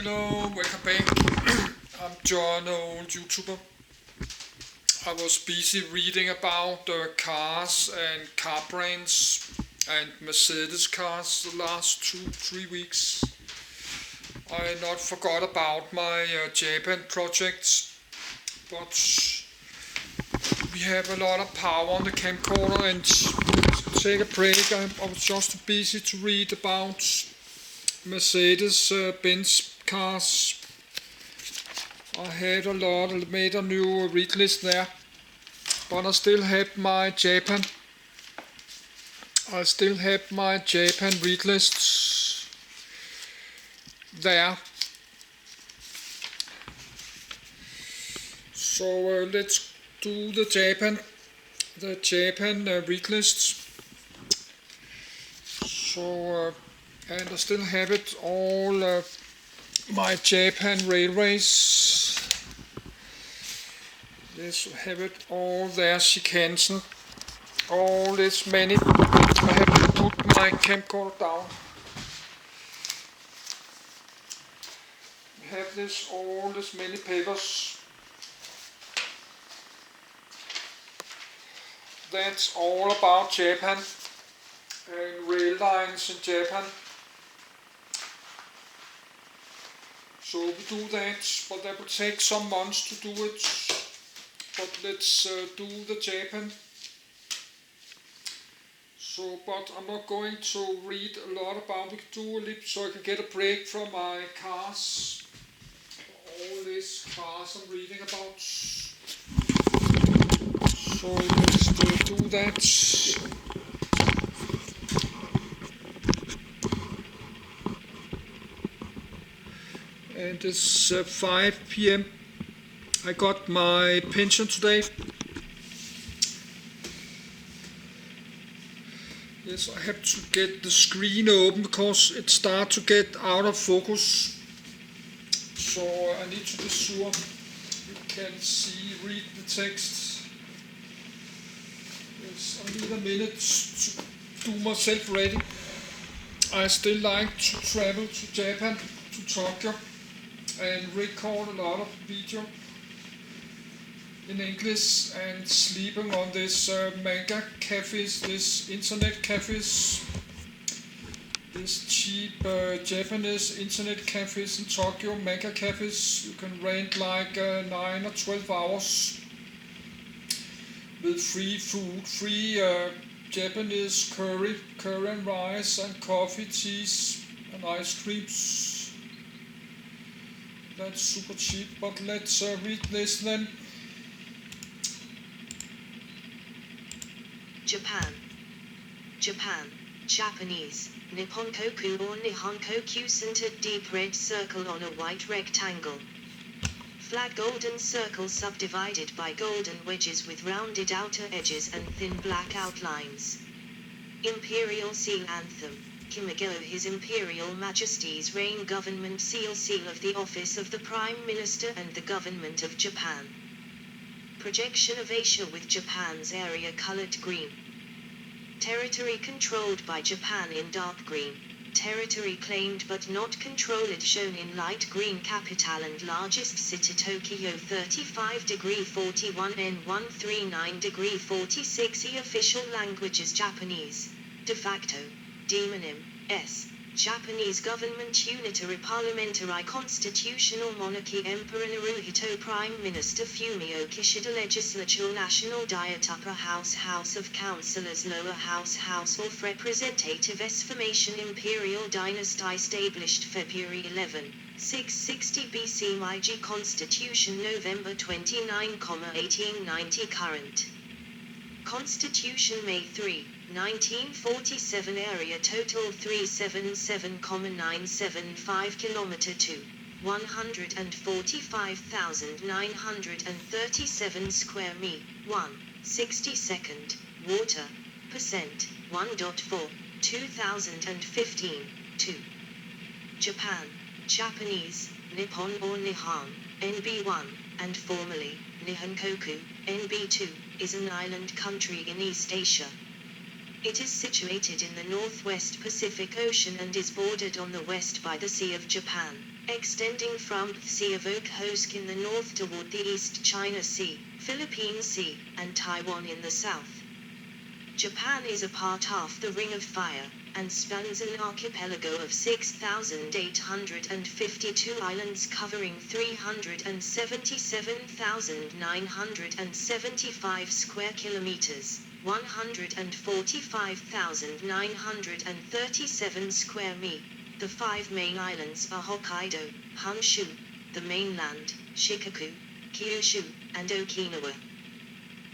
Hello, welcome back. I'm John, old YouTuber. I was busy reading about cars and car brands and Mercedes cars the last 2-3 weeks. I not forgot about my Japan projects, but we have a lot of power on the camcorder and take a break. I was just too busy to read about Mercedes Benz cars. I had made a new read list there, but I still have my Japan. Read lists there. So let's do the Japan read lists. So and I still have it all. My Japan railways. Let's have it all there. Shinkansen. All this many. I have to put my camcorder down. We have all this many papers. That's all about Japan and rail lines in Japan. So we do that, but that will take some months to do it. But let's do the Japan. So, but I'm not going to read a lot about it. Do a little so I can get a break from my cars. All these cars I'm reading about. So let's do that. And it's 5 p.m. I got my pension today. Yes, I have to get the screen open because it starts to get out of focus. So I need to be sure you can read the text. Yes, I need a minute to do myself ready. I still like to travel to Japan, to Tokyo, and record a lot of video in English and sleeping on this manga cafes, this internet cafes, this cheap Japanese internet cafes in Tokyo, manga cafes. You can rent like 9 or 12 hours with free food, free Japanese curry and rice and coffee, teas and ice creams. That's super cheap, but let's read this then. Japan, Japanese, Nipponkoku or Nihonkoku centered deep red circle on a white rectangle. Flag golden circle subdivided by golden wedges with rounded outer edges and thin black outlines. Imperial Seal Anthem. Kimigo His Imperial Majesty's Reign Government Seal of the Office of the Prime Minister and the Government of Japan. Projection of Asia with Japan's area colored green. Territory controlled by Japan in dark green. Territory claimed but not controlled shown in light green. Capital and largest city Tokyo 35°41 N 139°46 Official languages Japanese. De facto. Demonym, S. Japanese government unitary parliamentary constitutional monarchy Emperor Naruhito Prime Minister Fumio Kishida Legislature National Diet Upper House House of Councillors Lower House House of Representatives Formation Imperial Dynasty established February 11, 660 BC Meiji Constitution November 29, 1890 Current Constitution May 3, 1947 Area total 377,975 km 2. 145,937 square mi. 1. 62nd. Water. Percent. 1.4. 2015. 2. Japan. Japanese, Nippon or Nihon, NB1, and formerly, Nihonkoku, NB2, is an island country in East Asia. It is situated in the northwest Pacific Ocean and is bordered on the west by the Sea of Japan, extending from the Sea of Okhotsk in the north toward the East China Sea, Philippine Sea, and Taiwan in the south. Japan is a part of the Ring of Fire, and spans an archipelago of 6,852 islands covering 377,975 square kilometers, 145,937 square mi. The 5 main islands are Hokkaido, Honshu, the mainland, Shikoku, Kyushu, and Okinawa.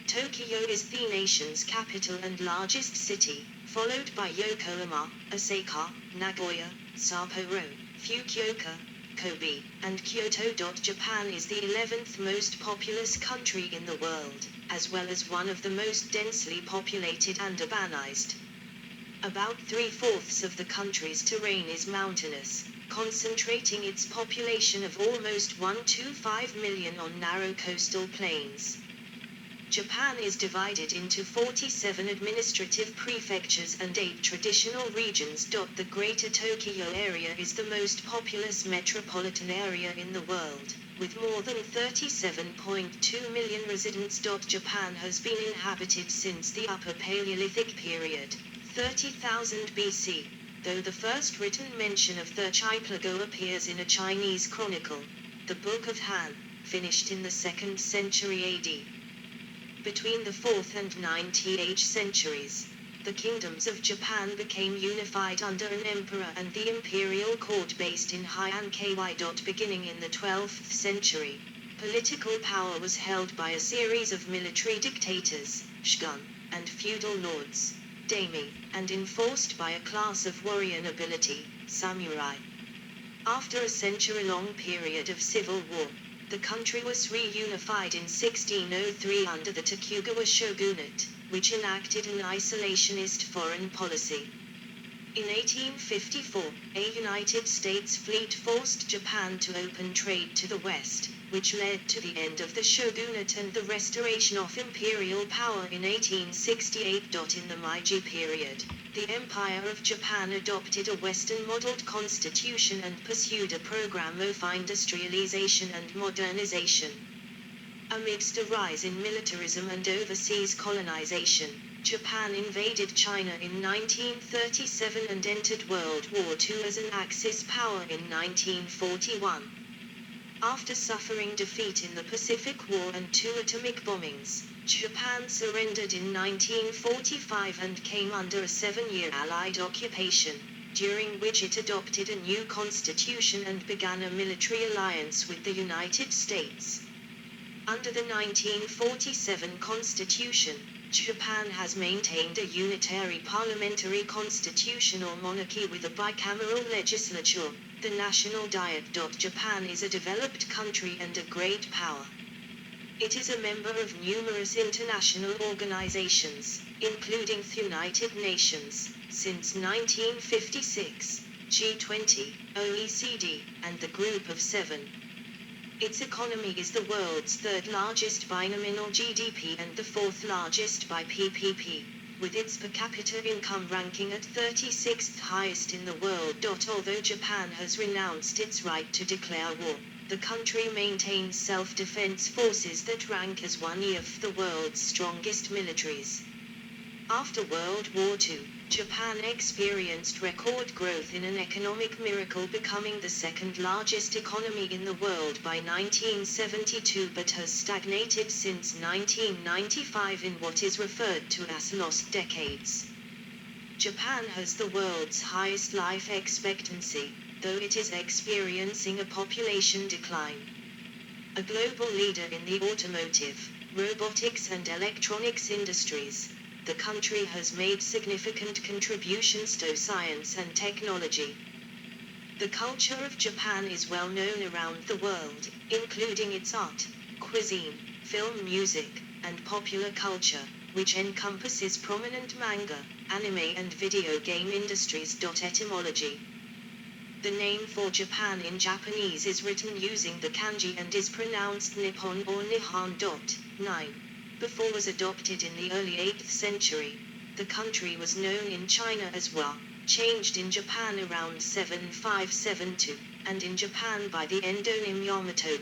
Tokyo is the nation's capital and largest city, followed by Yokohama, Osaka, Nagoya, Sapporo, Fukuoka, Kobe, and Kyoto. Japan is the 11th most populous country in the world, as well as one of the most densely populated and urbanized. About 3/4 of the country's terrain is mountainous, concentrating its population of almost 125 million on narrow coastal plains. Japan is divided into 47 administrative prefectures and 8 traditional regions. The Greater Tokyo area is the most populous metropolitan area in the world, with more than 37.2 million residents. Japan has been inhabited since the Upper Paleolithic period, 30,000 BC, though the first written mention of the archipelago appears in a Chinese chronicle, the Book of Han, finished in the 2nd century AD. Between the 4th and 9th centuries, the kingdoms of Japan became unified under an emperor and the imperial court based in Heian. Beginning in the 12th century, political power was held by a series of military dictators, shogun, and feudal lords, daimyo, and enforced by a class of warrior nobility, samurai. After a century-long period of civil war, the country was reunified in 1603 under the Tokugawa shogunate, which enacted an isolationist foreign policy. In 1854, a United States fleet forced Japan to open trade to the west, which led to the end of the shogunate and the restoration of imperial power in 1868. In the Meiji period, the Empire of Japan adopted a Western-modeled constitution and pursued a program of industrialization and modernization. Amidst a rise in militarism and overseas colonization, Japan invaded China in 1937 and entered World War II as an Axis power in 1941. After suffering defeat in the Pacific War and 2 atomic bombings, Japan surrendered in 1945 and came under a 7-year Allied occupation, during which it adopted a new constitution and began a military alliance with the United States. Under the 1947 Constitution, Japan has maintained a unitary parliamentary constitution or monarchy with a bicameral legislature, the National Diet. Japan is a developed country and a great power. It is a member of numerous international organizations, including the United Nations, since 1956, G20, OECD, and the Group of Seven. Its economy is the world's 3rd largest by nominal GDP and the 4th largest by PPP, with its per capita income ranking at 36th highest in the world. Although Japan has renounced its right to declare war, the country maintains self-defense forces that rank as one of the world's strongest militaries. After World War II, Japan experienced record growth in an economic miracle, becoming the 2nd largest economy in the world by 1972, but has stagnated since 1995 in what is referred to as lost decades. Japan has the world's highest life expectancy, though it is experiencing a population decline. A global leader in the automotive, robotics and electronics industries, the country has made significant contributions to science and technology. The culture of Japan is well known around the world, including its art, cuisine, film, music, and popular culture, which encompasses prominent manga, anime and video game industries. Etymology. The name for Japan in Japanese is written using the kanji and is pronounced Nippon or Nihon. 9. Before was adopted in the early 8th century. The country was known in China as Wa, changed in Japan around 7572, and in Japan by the endonym Yamato.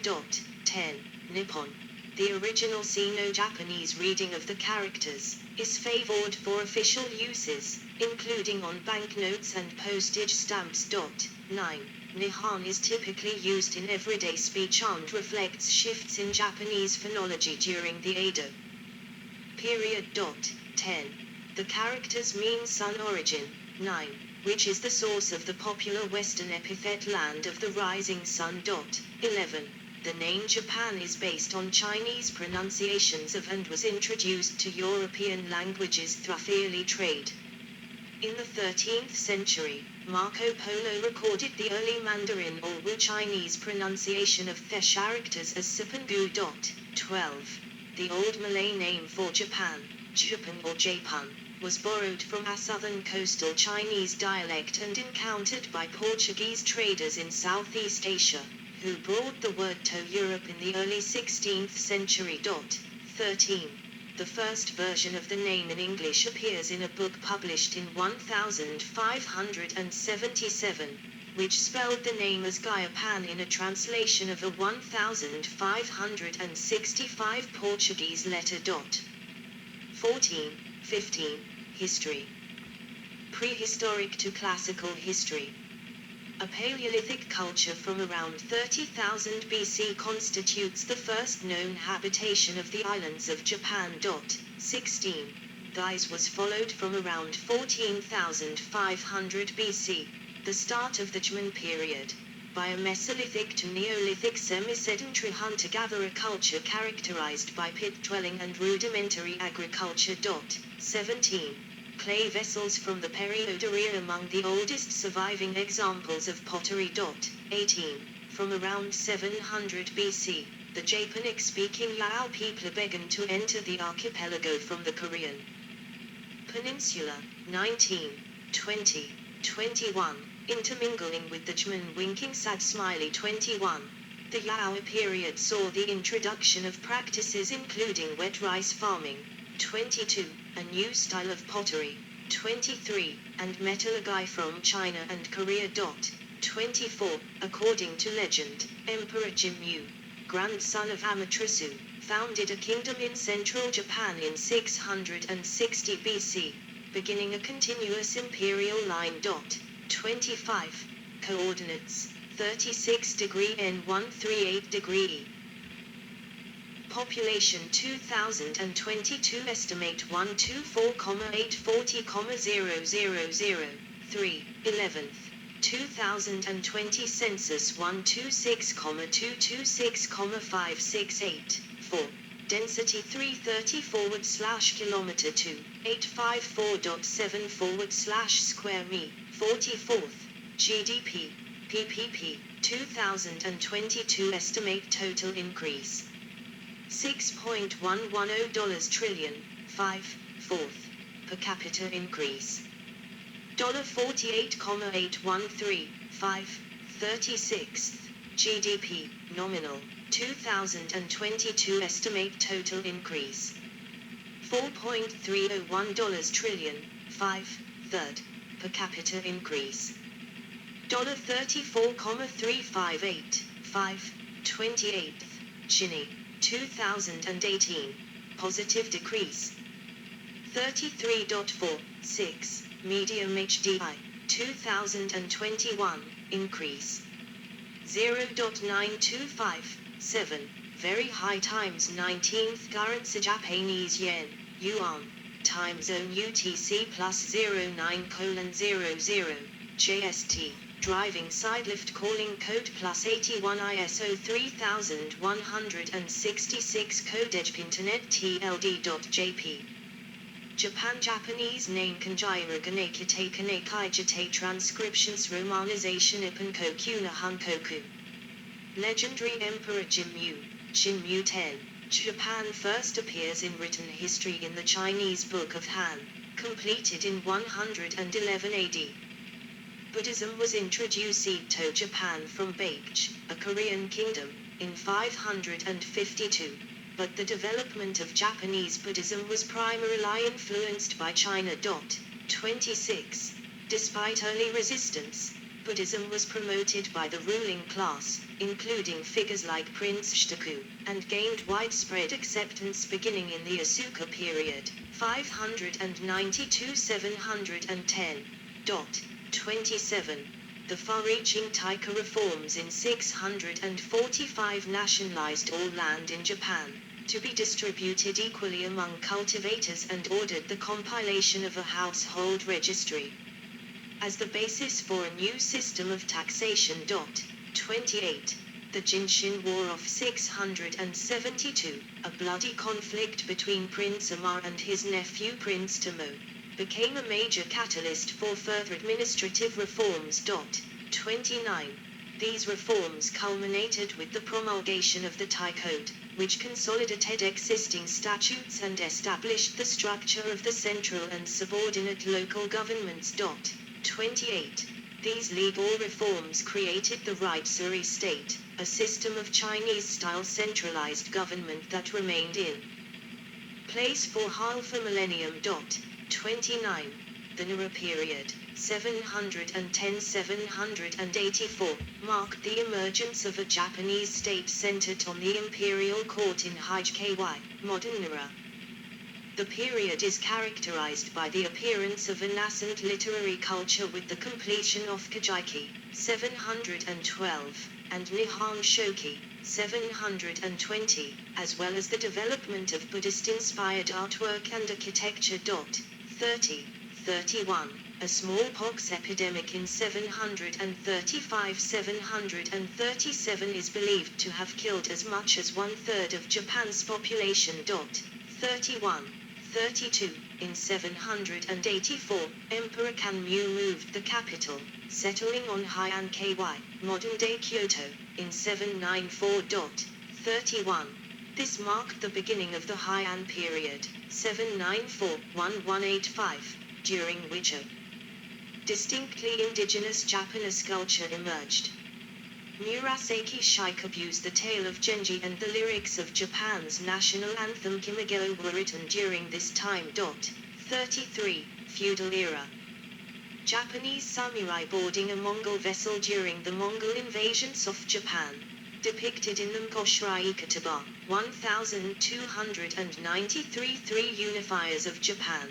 10. Nippon. The original Sino-Japanese reading of the characters is favored for official uses, including on banknotes and postage stamps. 9. Nihon is typically used in everyday speech and reflects shifts in Japanese phonology during the Edo period. 10. The characters mean sun origin. 9. Which is the source of the popular Western epithet land of the rising sun. 11. The name Japan is based on Chinese pronunciations of and was introduced to European languages through early trade. In the 13th century, Marco Polo recorded the early Mandarin or Wu Chinese pronunciation of the characters as Sipangu. 12. The Old Malay name for Japan, Japan or Japan, was borrowed from a southern coastal Chinese dialect and encountered by Portuguese traders in Southeast Asia, who brought the word to Europe in the early 16th century. 13. The first version of the name in English appears in a book published in 1577, which spelled the name as Gaiapan in a translation of a 1565 Portuguese letter. 14. 15. History. Prehistoric to classical history. A Paleolithic culture from around 30,000 BC constitutes the first known habitation of the islands of Japan. 16. This was followed from around 14,500 BC, the start of the Jman period, by a Mesolithic to Neolithic semi-sedentary hunter-gatherer culture characterized by pit-dwelling and rudimentary agriculture. 17. Clay vessels from the period are among the oldest surviving examples of pottery. 18. From around 700 BC, the Japonic-speaking Lao people began to enter the archipelago from the Korean Peninsula. 19. 20. 21. Intermingling with the Jman winking sad smiley. 21. The Yao period saw the introduction of practices including wet rice farming. 22. A new style of pottery. 23. And metallurgy from China and Korea. 24. According to legend, Emperor Jimmu, grandson of Amaterasu, founded a kingdom in central Japan in 660 BC, beginning a continuous imperial line. 25. Coordinates, 36 degree N 138 degree E. Population 2022 estimate 124,840,000. 11th. 2020 census 126,226,568. 4. Density 330/kilometer 2, 854.7 /square me. 44th. GDP, PPP, 2022 estimate total increase $6.110 trillion. 5/4. Per capita increase $48,813. 5/36. GDP, nominal, 2022 estimate total increase $4.301 trillion. 5/3. Per capita increase $34,358. 5/28. Gini, 2018, positive decrease 33.46. Medium HDI, 2021, increase 0.9257. Very high times 19th currency Japanese yen, yuan, time zone UTC plus 09:00, JST, driving side lift calling code plus 81 ISO 3166 code edge internet TLD.jp. Japan Japanese name Kanjira Ganekite Kanekaijite transcriptions romanization Ippen Koku na Hankoku. Legendary Emperor Jimmu 10. Japan first appears in written history in the Chinese Book of Han, completed in 111 AD. Buddhism was introduced to Japan from Baekje, a Korean kingdom, in 552. but the development of Japanese Buddhism was primarily influenced by China. 26. Despite early resistance, Buddhism was promoted by the ruling class, including figures like Prince Shitaku, and gained widespread acceptance beginning in the Asuka period, 592-710. 27. The far-reaching Taika reforms in 645 nationalized all land in Japan, to be distributed equally among cultivators, and ordered the compilation of a household registry as the basis for a new system of taxation. 28. The Jinshin War of 672, a bloody conflict between Prince Amar and his nephew Prince Tomo, became a major catalyst for further administrative reforms. 29. These reforms culminated with the promulgation of the Tai Code, which consolidated existing statutes and established the structure of the central and subordinate local governments. 28. These legal reforms created the Right-Suri state, a system of Chinese-style centralized government that remained in place for half a millennium. 29. The Nara period, 710-784, marked the emergence of a Japanese state centered on the imperial court in Hijiki, modern Nara. The period is characterized by the appearance of a nascent literary culture with the completion of Kajiki, 712, and Nihon Shoki, 720, as well as the development of Buddhist-inspired artwork and architecture. 31. A smallpox epidemic in 735-737 is believed to have killed as much as one-third of Japan's population. 32. In 784, Emperor Kanmu moved the capital, settling on Heian Ky, modern-day Kyoto, in 794. 31. This marked the beginning of the Heian period, 794-1185, during which a distinctly indigenous Japanese culture emerged. Murasaki Shikibu used the tale of Genji and the lyrics of Japan's national anthem Kimagyo were written during this time. 33. Feudal era. Japanese samurai boarding a Mongol vessel during the Mongol invasions of Japan. Depicted in the Mkoshirai Kataba, 1293. 3 Unifiers of Japan.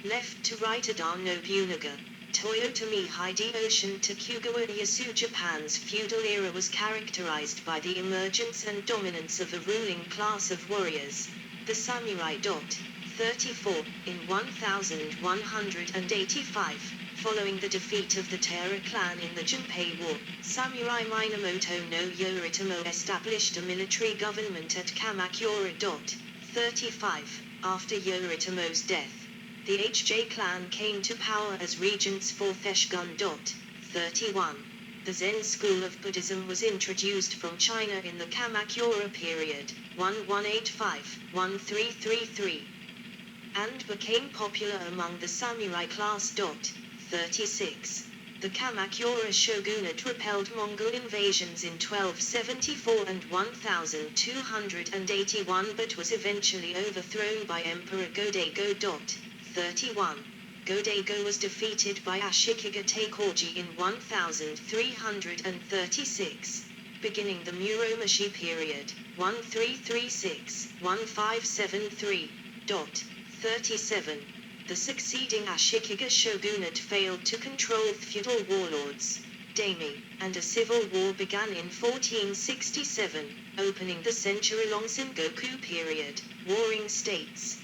Left to right Oda Nobunaga, Toyotomi Hideyoshi Tokugawa Ieyasu. Japan's feudal era was characterized by the emergence and dominance of a ruling class of warriors, the samurai. 34. In 1185, following the defeat of the Taira clan in the Junpei War, Samurai Minamoto no Yoritomo established a military government at Kamakura. 35. After Yoritomo's death, the HJ clan came to power as regents for Theshugun. 31. The Zen school of Buddhism was introduced from China in the Kamakura period, 1185-1333, and became popular among the samurai class. 36. The Kamakura shogunate repelled Mongol invasions in 1274 and 1281 but was eventually overthrown by Emperor Go-Daigo. 31. Go-Daigo was defeated by Ashikaga Taikoji in 1336, beginning the Muromachi period, 1336-1573. 37. The succeeding Ashikaga shogunate failed to control feudal warlords, daimyo, and a civil war began in 1467, opening the century-long Sengoku period, warring states.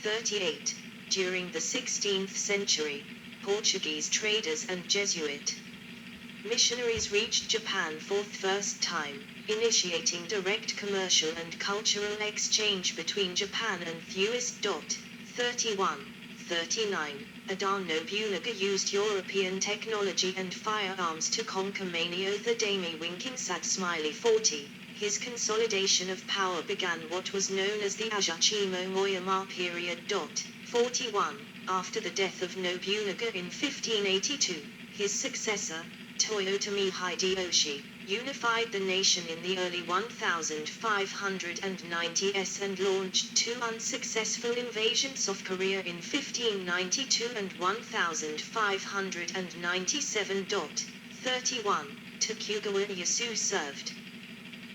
38. During the 16th century, Portuguese traders and Jesuit missionaries reached Japan for the first time, initiating direct commercial and cultural exchange between Japan and the US. 31. 39. Oda Nobunaga used European technology and firearms to conquer Manio the daimyo. Winking sad smiley 40. His consolidation of power began what was known as the Ajachimo Moyama period. 41. After the death of Nobunaga in 1582, his successor, Toyotomi Hideyoshi, unified the nation in the early 1590s and launched 2 unsuccessful invasions of Korea in 1592 and 1597. 31. Tokugawa Ieyasu served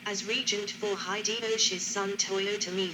as regent for Hideyoshi's son Toyotomi